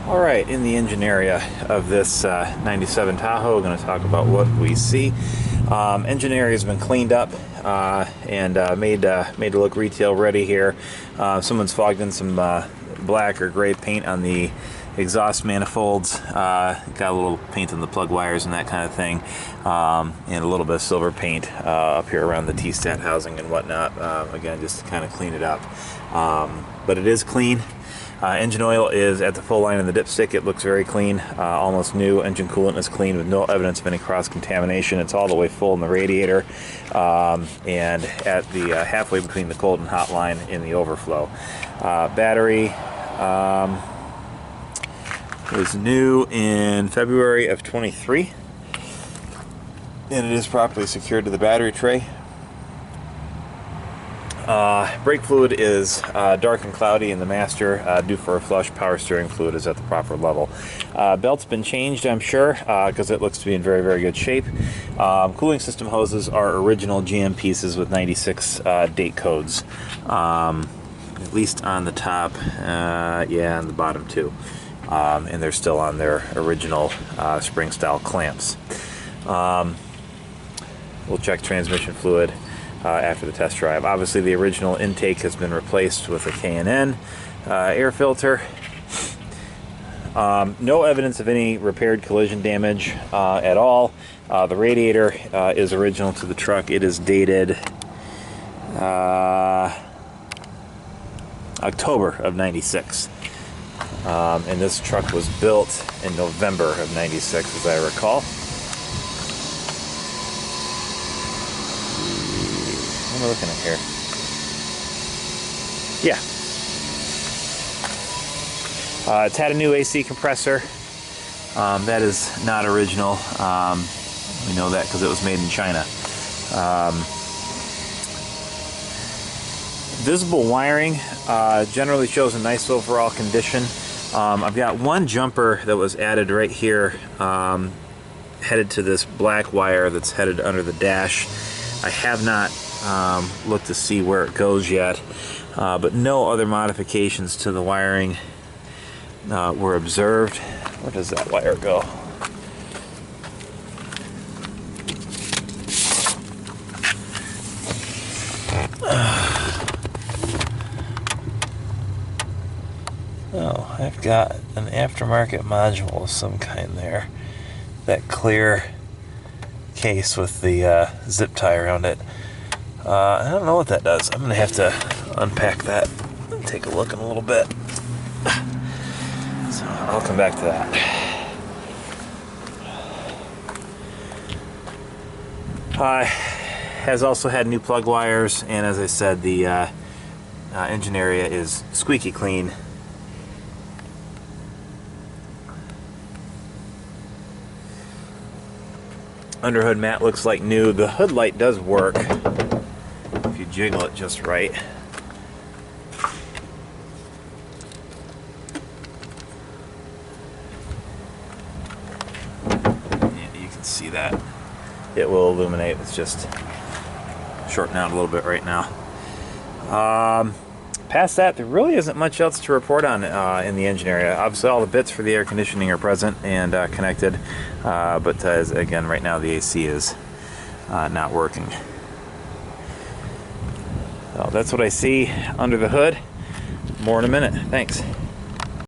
All right, in the engine area of this 97 Tahoe, we're going to talk about what we see. Engine area has been cleaned up and made to look retail ready here. Someone's fogged in some black or gray paint on the exhaust manifolds, got a little paint on the plug wires and that kind of thing, and a little bit of silver paint up here around the T-stat housing and whatnot, again just to kind of clean it up. But it is clean. Engine oil is at the full line in the dipstick. It looks very clean, almost new. Engine coolant is clean with no evidence of any cross-contamination. It's all the way full in the radiator and at the halfway between the cold and hot line in the overflow. Battery was new in February of 23, and it is properly secured to the battery tray. Brake fluid is dark and cloudy in the master, due for a flush. Power steering fluid is at the proper level. Belt's been changed, I'm sure, because it looks to be in very, very good shape. Cooling system hoses are original GM pieces with 96 date codes, at least on the top, yeah, on the bottom too. And they're still on their original spring-style clamps. We'll check transmission fluid after the test drive. Obviously the original intake has been replaced with a K&N air filter. No evidence of any repaired collision damage at all. The radiator is original to the truck. It is dated October of 96. And this truck was built in November of 96, as I recall. What am I looking at here? Yeah. It's had a new AC compressor. That is not original. We know that because it was made in China. Visible wiring generally shows a nice overall condition. I've got one jumper that was added right here, headed to this black wire that's headed under the dash. I have not looked to see where it goes yet, but no other modifications to the wiring were observed. Where does that wire go? Oh, I've got an aftermarket module of some kind there. That clear case with the zip tie around it. I don't know what that does. I'm going to have to unpack that and take a look in a little bit. So I'll come back to that. Has also had new plug wires, and as I said, the engine area is squeaky clean. Underhood mat looks like new. The hood light does work if you jiggle it just right. Yeah, you can see that. It will illuminate. It's just shorting out a little bit right now. Past that, there really isn't much else to report on in the engine area. Obviously, all the bits for the air conditioning are present and connected, but again, right now the AC is not working. So that's what I see under the hood. More in a minute. Thanks.